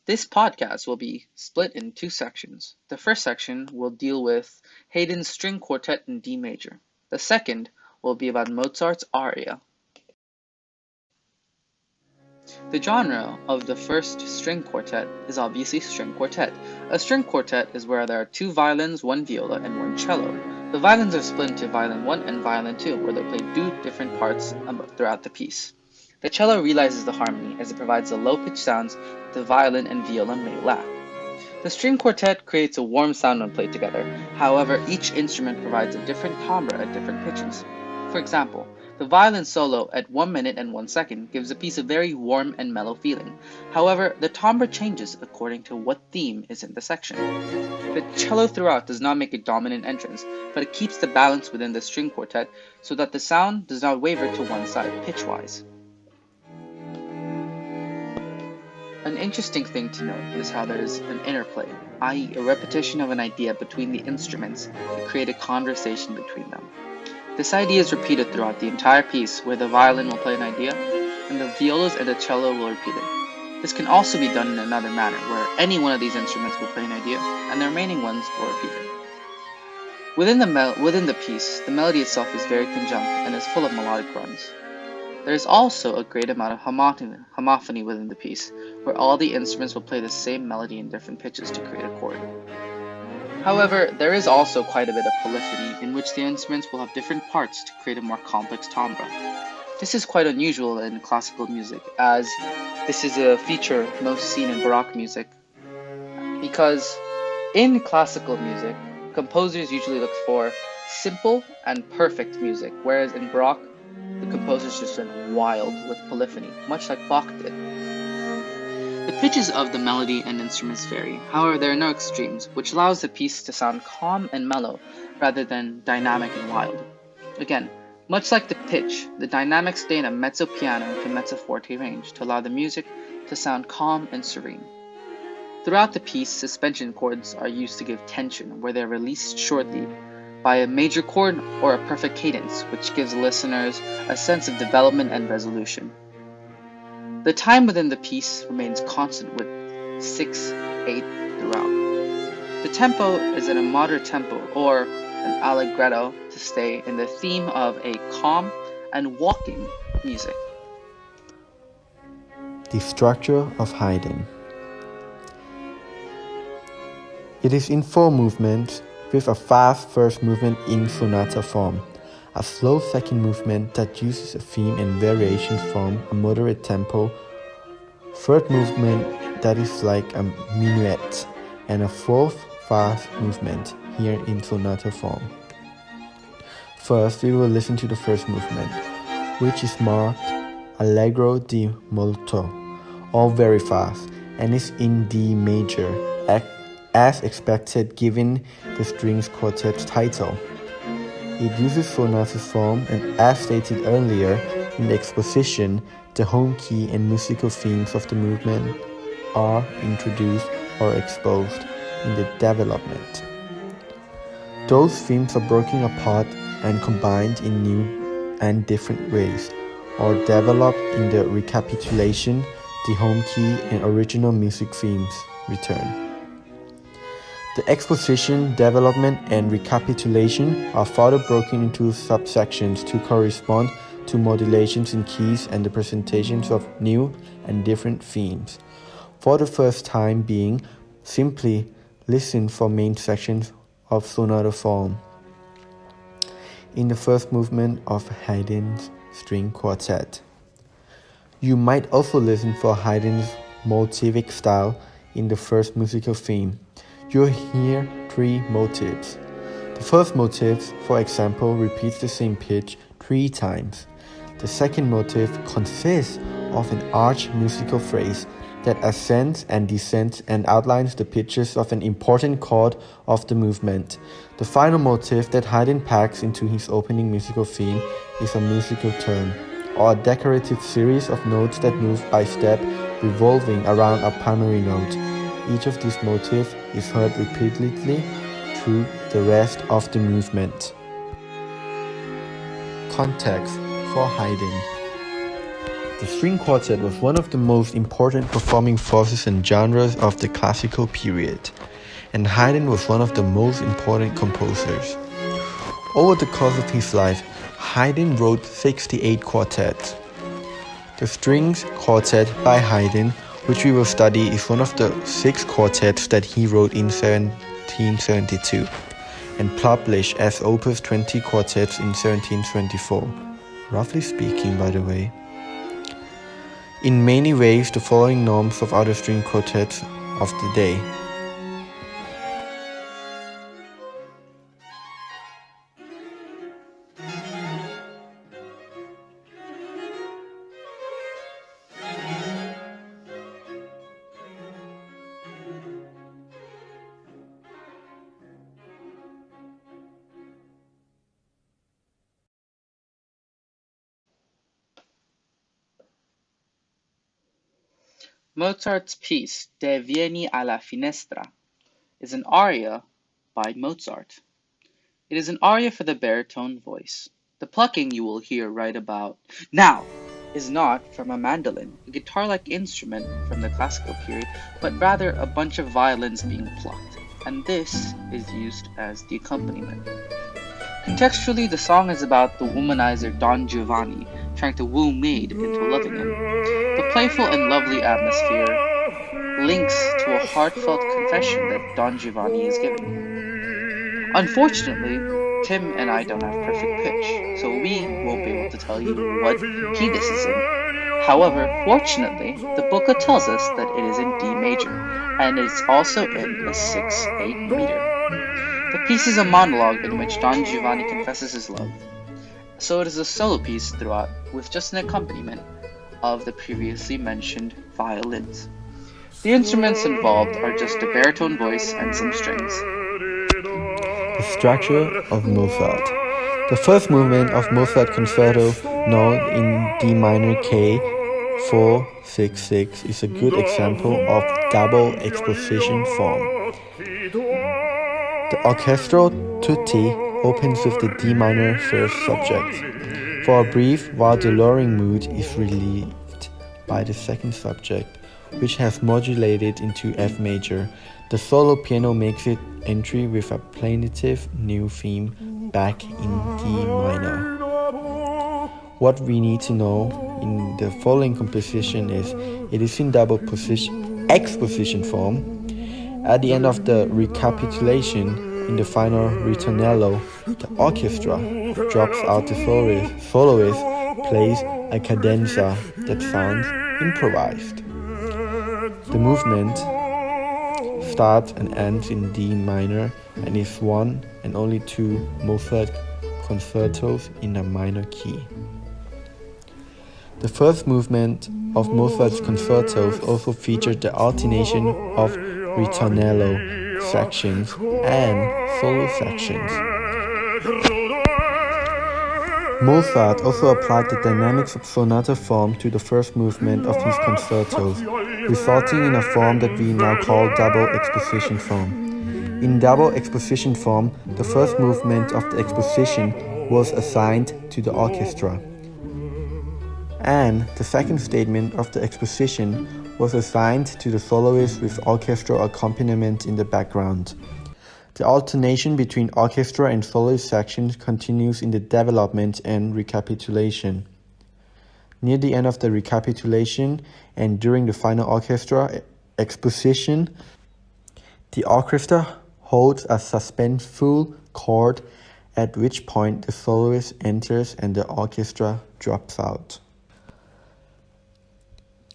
This podcast will be split in two sections. The first section will deal with Haydn's String Quartet in D major. The second will be about Mozart's aria. The genre of the first string quartet is obviously string quartet. A string quartet is where there are two violins, one viola, and one cello. The violins are split into violin 1 and violin 2, where they play two different parts throughout the piece. The cello realizes the harmony as it provides the low-pitched sounds the violin and viola may lack. The string quartet creates a warm sound when played together. However, each instrument provides a different timbre at different pitches. For example, the violin solo at 1 minute and 1 second gives the piece a very warm and mellow feeling. However, the timbre changes according to what theme is in the section. The cello throughout does not make a dominant entrance, but it keeps the balance within the string quartet so that the sound does not waver to one side pitch-wise. An interesting thing to note is how there is an interplay, i.e. a repetition of an idea between the instruments to create a conversation between them. This idea is repeated throughout the entire piece, where the violin will play an idea, and the violas and the cello will repeat it. This can also be done in another manner, where any one of these instruments will play an idea, and the remaining ones will repeat it. Within the piece, the melody itself is very conjunct and is full of melodic runs. There is also a great amount of homophony within the piece, where all the instruments will play the same melody in different pitches to create a chord. However, there is also quite a bit of polyphony, in which the instruments will have different parts to create a more complex timbre. This is quite unusual in classical music, as this is a feature most seen in Baroque music, because in classical music, composers usually look for simple and perfect music, whereas in Baroque, the composers just went wild with polyphony, much like Bach did. The pitches of the melody and instruments vary, however there are no extremes, which allows the piece to sound calm and mellow rather than dynamic and wild. Again, much like the pitch, the dynamics stay in a mezzo piano to mezzo forte range to allow the music to sound calm and serene. Throughout the piece, suspension chords are used to give tension, where they are released shortly by a major chord or a perfect cadence, which gives listeners a sense of development and resolution. The time within the piece remains constant with 6/8 throughout. The tempo is in a moderate tempo or an allegretto to stay in the theme of a calm and walking music. The structure of Haydn. It is in 4 movements, with a fast first movement in sonata form, a slow second movement that uses a theme and variations from a moderate tempo, third movement that is like a minuet, and a fourth fast movement, here in sonata form. First, we will listen to the first movement, which is marked Allegro di molto, all very fast, and is in D major, as expected given the strings quartet's title. It uses sonata form, and as stated earlier in the exposition, the home key and musical themes of the movement are introduced or exposed in the development. Those themes are broken apart and combined in new and different ways, or developed in the recapitulation, the home key and original music themes return. The exposition, development, and recapitulation are further broken into subsections to correspond to modulations in keys and the presentations of new and different themes. For the first time being, simply listen for main sections of sonata form. In the first movement of Haydn's string quartet. You might also listen for Haydn's motivic style in the first musical theme. You'll hear 3 motives. The first motive, for example, repeats the same pitch 3 times. The second motive consists of an arch musical phrase that ascends and descends and outlines the pitches of an important chord of the movement. The final motive that Haydn packs into his opening musical theme is a musical turn, or a decorative series of notes that move by step, revolving around a primary note. Each of these motifs is heard repeatedly through the rest of the movement. Context for Haydn. The string quartet was one of the most important performing forces and genres of the classical period, and Haydn was one of the most important composers. Over the course of his life, Haydn wrote 68 quartets. The Strings Quartet by Haydn, which we will study, is one of the 6 quartets that he wrote in 1772 and published as Opus 20 quartets in 1724, roughly speaking, by the way. In many ways, the following norms of other string quartets of the day. Mozart's piece De Vieni alla Finestra is an aria by Mozart. It is an aria for the baritone voice. The plucking you will hear right about now is not from a mandolin, a guitar-like instrument from the classical period, but rather a bunch of violins being plucked, and this is used as the accompaniment. Contextually, the song is about the womanizer Don Giovanni trying to woo Maid into loving him. The playful and lovely atmosphere links to a heartfelt confession that Don Giovanni is giving. Unfortunately, Tim and I don't have perfect pitch, so we won't be able to tell you what key this is in. However, fortunately, the booklet tells us that it is in D major, and it's also in a 6/8 meter. The piece is a monologue in which Don Giovanni confesses his love, so it is a solo piece throughout with just an accompaniment of the previously mentioned violins. The instruments involved are just a baritone voice and some strings. The structure of Mozart. The first movement of Mozart Concerto, known in D minor K 4-6-6, is a good example of double exposition form. The orchestral tutti opens with the D minor first subject, for a brief while the lowering mood is relieved by the second subject, which has modulated into F major. The solo piano makes its entry with a plaintive new theme back in D minor. What we need to know in the following composition is it is in double exposition form. At the end of the recapitulation, in the final ritornello, the orchestra drops out the soloist plays a cadenza that sounds improvised. The movement starts and ends in D minor and is one and only two Mozart concertos in a minor key. The first movement of Mozart's concertos also featured the alternation of ritornello sections and solo sections. Mozart also applied the dynamics of sonata form to the first movement of his concertos, resulting in a form that we now call double exposition form. In double exposition form, the first movement of the exposition was assigned to the orchestra, and the second statement of the exposition was assigned to the soloist with orchestral accompaniment in the background. The alternation between orchestra and soloist sections continues in the development and recapitulation. Near the end of the recapitulation and during the final orchestra exposition, the orchestra holds a suspenseful chord, at which point the soloist enters and the orchestra drops out.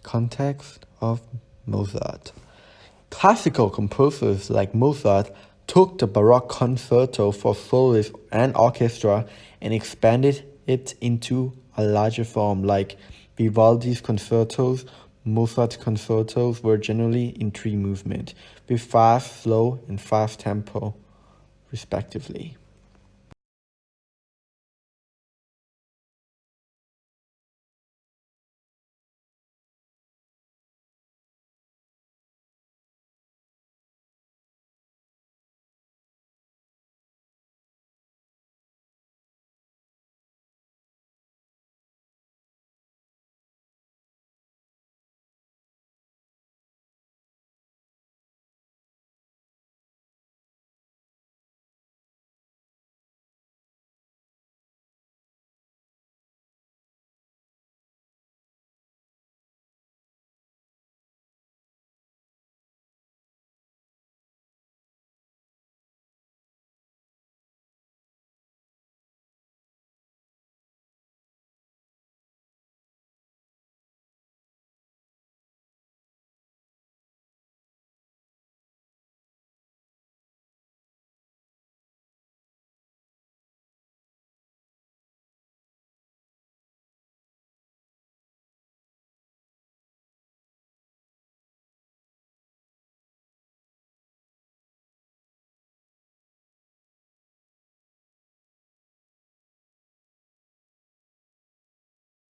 Context of Mozart. Classical composers like Mozart took the Baroque concerto for soloist and orchestra and expanded it into a larger form. Like Vivaldi's concertos, Mozart's concertos were generally in 3 movements, with fast, slow, and fast tempo, respectively.